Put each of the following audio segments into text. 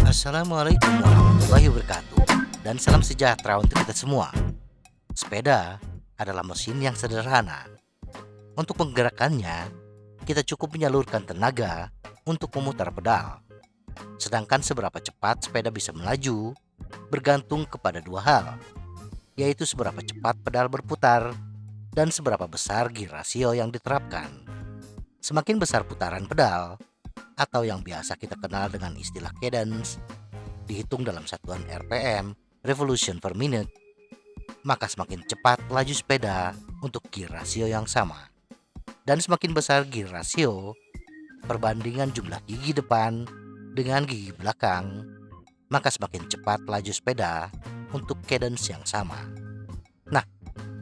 Assalamualaikum warahmatullahi wabarakatuh. Dan salam sejahtera untuk kita semua. Sepeda adalah mesin yang sederhana. Untuk menggerakkannya, kita cukup menyalurkan tenaga untuk memutar pedal. Sedangkan seberapa cepat sepeda bisa melaju bergantung kepada dua hal, yaitu seberapa cepat pedal berputar dan seberapa besar gear rasio yang diterapkan. Semakin besar putaran pedal, atau yang biasa kita kenal dengan istilah cadence, dihitung dalam satuan RPM, revolution per minute, maka semakin cepat laju sepeda untuk gear rasio yang sama. Dan semakin besar gear rasio, perbandingan jumlah gigi depan dengan gigi belakang, maka semakin cepat laju sepeda untuk cadence yang sama. Nah,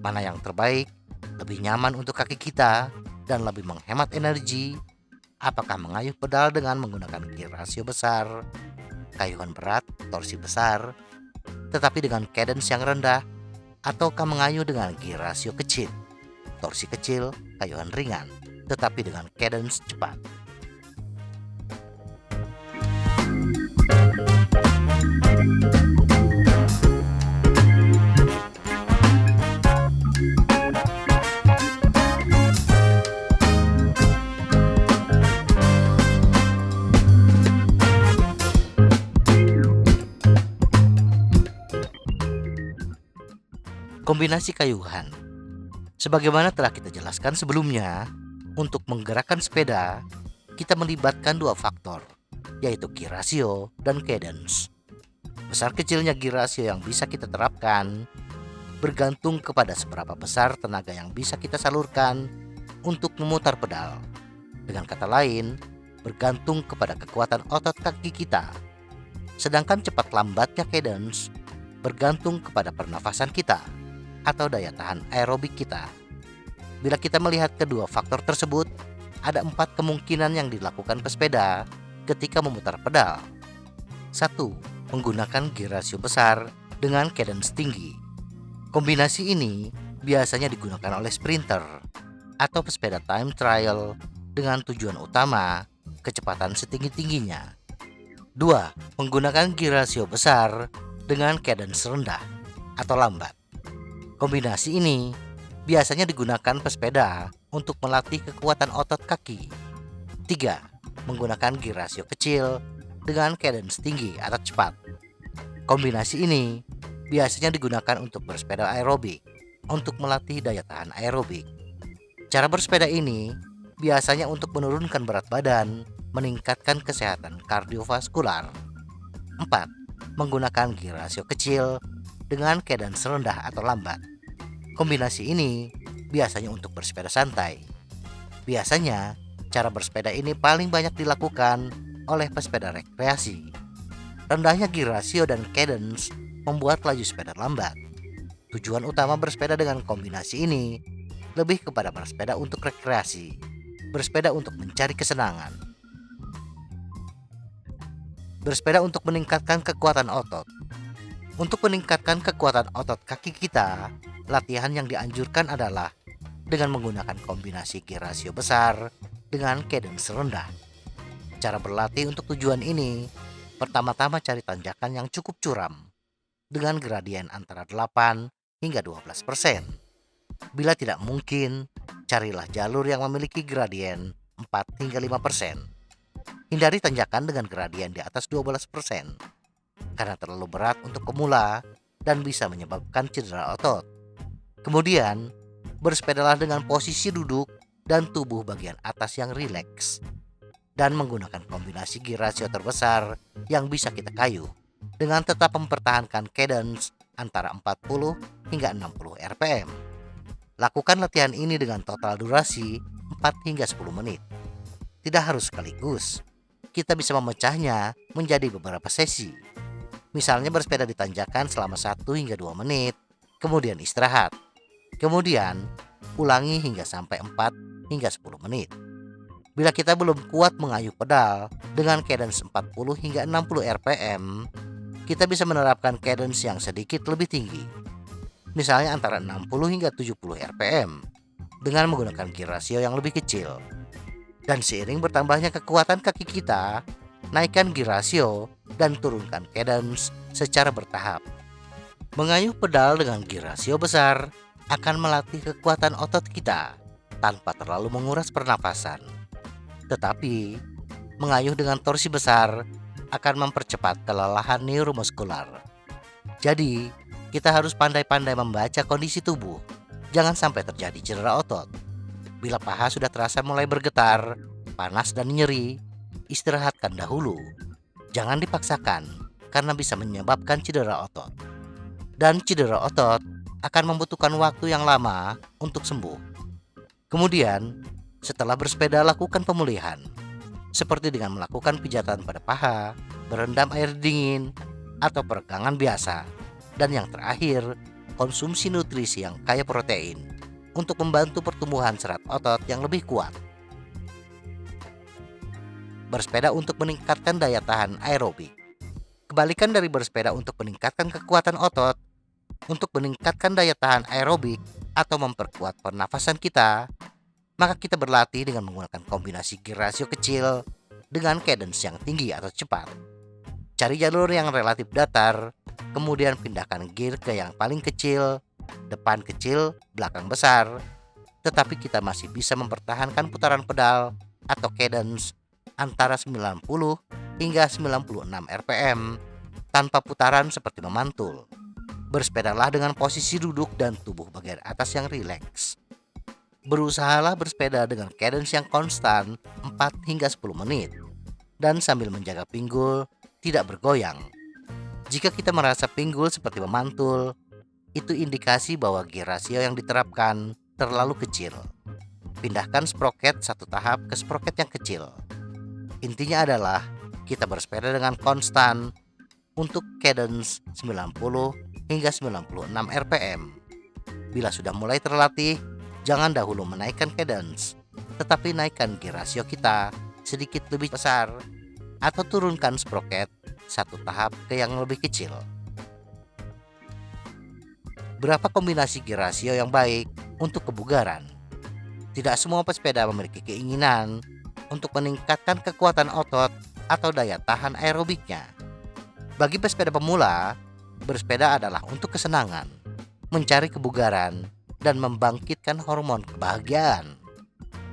mana yang terbaik, lebih nyaman untuk kaki kita, dan lebih menghemat energi? Apakah mengayuh pedal dengan menggunakan gear rasio besar, kayuhan berat, torsi besar, tetapi dengan cadence yang rendah, ataukah mengayuh dengan gear rasio kecil, torsi kecil, kayuhan ringan, tetapi dengan cadence cepat? Kombinasi kayuhan. Sebagaimana telah kita jelaskan sebelumnya, untuk menggerakkan sepeda, kita melibatkan dua faktor, yaitu gear rasio dan cadence. Besar kecilnya gear rasio yang bisa kita terapkan bergantung kepada seberapa besar tenaga yang bisa kita salurkan untuk memutar pedal. Dengan kata lain, bergantung kepada kekuatan otot kaki kita. Sedangkan cepat lambatnya cadence bergantung kepada pernafasan kita atau daya tahan aerobik kita. Bila kita melihat kedua faktor tersebut, ada 4 kemungkinan yang dilakukan pesepeda ketika memutar pedal. 1. Menggunakan gear rasio besar dengan cadence tinggi. Kombinasi ini biasanya digunakan oleh sprinter atau pesepeda time trial dengan tujuan utama kecepatan setinggi-tingginya. 2. Menggunakan gear rasio besar dengan cadence rendah atau lambat. Kombinasi ini biasanya digunakan pesepeda untuk melatih kekuatan otot kaki. 3. Menggunakan gear rasio kecil dengan cadence tinggi atau cepat. Kombinasi ini biasanya digunakan untuk bersepeda aerobik untuk melatih daya tahan aerobik. Cara bersepeda ini biasanya untuk menurunkan berat badan, meningkatkan kesehatan kardiovaskular. 4. Menggunakan gear rasio kecil dengan cadence rendah atau lambat. Kombinasi ini biasanya untuk bersepeda santai. Biasanya, cara bersepeda ini paling banyak dilakukan oleh pesepeda rekreasi. Rendahnya gear rasio dan cadence membuat laju sepeda lambat. Tujuan utama bersepeda dengan kombinasi ini lebih kepada bersepeda untuk rekreasi, bersepeda untuk mencari kesenangan, bersepeda untuk meningkatkan kekuatan otot. Untuk meningkatkan kekuatan otot kaki kita, latihan yang dianjurkan adalah dengan menggunakan kombinasi gear rasio besar dengan cadence rendah. Cara berlatih untuk tujuan ini, pertama-tama cari tanjakan yang cukup curam dengan gradien antara 8 hingga 12%. Bila tidak mungkin, carilah jalur yang memiliki gradien 4 hingga 5%. Hindari tanjakan dengan gradien di atas 12%. Karena terlalu berat untuk pemula dan bisa menyebabkan cedera otot. Kemudian, bersepedalah dengan posisi duduk dan tubuh bagian atas yang rileks, dan menggunakan kombinasi gear rasio terbesar yang bisa kita kayuh dengan tetap mempertahankan cadence antara 40 hingga 60 rpm. Lakukan latihan ini dengan total durasi 4 hingga 10 menit. Tidak harus sekaligus. Kita bisa memecahnya menjadi beberapa sesi. Misalnya bersepeda di tanjakan selama 1 hingga 2 menit, kemudian istirahat. Kemudian ulangi hingga sampai 4 hingga 10 menit. Bila kita belum kuat mengayuh pedal dengan cadence 40 hingga 60 rpm, kita bisa menerapkan cadence yang sedikit lebih tinggi. Misalnya antara 60 hingga 70 rpm dengan menggunakan gear rasio yang lebih kecil. Dan seiring bertambahnya kekuatan kaki kita, naikkan gear ratio dan turunkan cadence secara bertahap. Mengayuh pedal dengan gear ratio besar akan melatih kekuatan otot kita tanpa terlalu menguras pernafasan. Tetapi, mengayuh dengan torsi besar akan mempercepat kelelahan neuromuskular. Jadi, kita harus pandai-pandai membaca kondisi tubuh. Jangan sampai terjadi cedera otot. Bila paha sudah terasa mulai bergetar, panas dan nyeri, istirahatkan dahulu. Jangan dipaksakan karena bisa menyebabkan cedera otot. Dan cedera otot akan membutuhkan waktu yang lama untuk sembuh. Kemudian, setelah bersepeda lakukan pemulihan, seperti dengan melakukan pijatan pada paha, berendam air dingin, atau peregangan biasa. Dan yang terakhir, konsumsi nutrisi yang kaya protein untuk membantu pertumbuhan serat otot yang lebih kuat. Bersepeda untuk meningkatkan daya tahan aerobik. Kebalikan dari bersepeda untuk meningkatkan kekuatan otot, untuk meningkatkan daya tahan aerobik atau memperkuat pernafasan kita, maka kita berlatih dengan menggunakan kombinasi gear ratio kecil dengan cadence yang tinggi atau cepat. Cari jalur yang relatif datar, kemudian pindahkan gear ke yang paling kecil, depan kecil, belakang besar, tetapi kita masih bisa mempertahankan putaran pedal atau cadence antara 90 hingga 96 rpm tanpa putaran seperti memantul. Bersepedalah dengan posisi duduk dan tubuh bagian atas yang rileks. Berusahalah bersepeda dengan cadence yang konstan 4 hingga 10 menit dan sambil menjaga pinggul tidak bergoyang. Jika kita merasa pinggul seperti memantul, itu indikasi bahwa gear ratio yang diterapkan terlalu kecil. Pindahkan sproket satu tahap ke sproket yang kecil. Intinya adalah kita bersepeda dengan konstan untuk cadence 90 hingga 96 rpm. Bila sudah mulai terlatih, jangan dahulu menaikkan cadence, tetapi naikkan gear ratio kita sedikit lebih besar atau turunkan sproket satu tahap ke yang lebih kecil. Berapa kombinasi gear ratio yang baik untuk kebugaran? Tidak semua pesepeda memiliki keinginan untuk meningkatkan kekuatan otot atau daya tahan aerobiknya. Bagi pesepeda pemula, bersepeda adalah untuk kesenangan, mencari kebugaran, dan membangkitkan hormon kebahagiaan.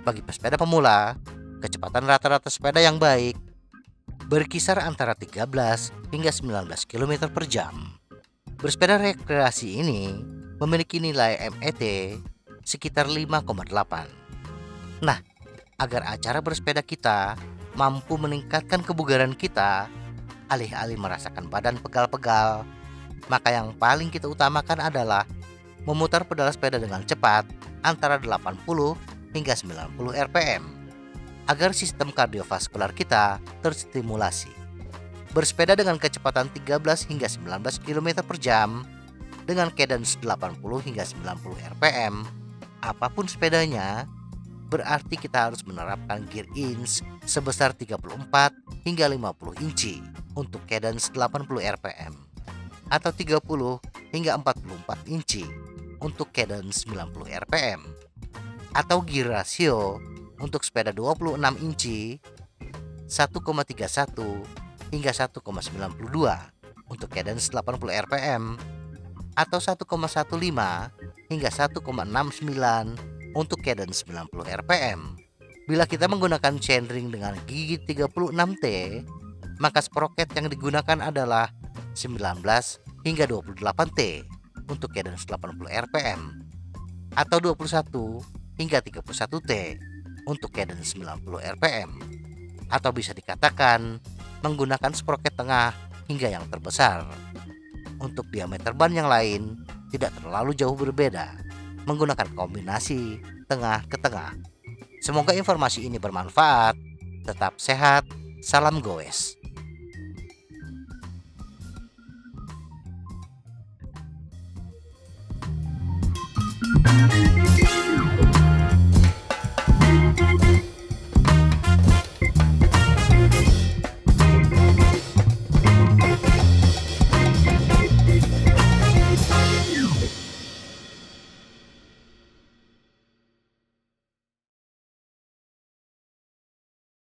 Bagi pesepeda pemula, kecepatan rata-rata sepeda yang baik berkisar antara 13 hingga 19 km per jam. Bersepeda rekreasi ini memiliki nilai MET sekitar 5,8. Nah, agar acara bersepeda kita mampu meningkatkan kebugaran kita, alih-alih merasakan badan pegal-pegal, maka yang paling kita utamakan adalah memutar pedal sepeda dengan cepat antara 80 hingga 90 rpm agar sistem kardiovaskular kita terstimulasi. Bersepeda dengan kecepatan 13 hingga 19 km per jam dengan cadence 80 hingga 90 rpm, apapun sepedanya, berarti kita harus menerapkan gear inch sebesar 34 hingga 50 inci untuk cadence 80 rpm atau 30 hingga 44 inci untuk cadence 90 rpm atau gear ratio untuk sepeda 26 inci 1,31 hingga 1,92 untuk cadence 80 rpm atau 1,15 hingga 1,69 untuk cadence 90 rpm. Bila kita menggunakan chainring dengan gigi 36T, maka sproket yang digunakan adalah 19 hingga 28T untuk cadence 80 rpm atau 21 hingga 31T untuk cadence 90 rpm, atau bisa dikatakan menggunakan sproket tengah hingga yang terbesar. Untuk diameter ban yang lain tidak terlalu jauh berbeda, menggunakan kombinasi tengah ke tengah. Semoga informasi ini bermanfaat. Tetap sehat, salam goes.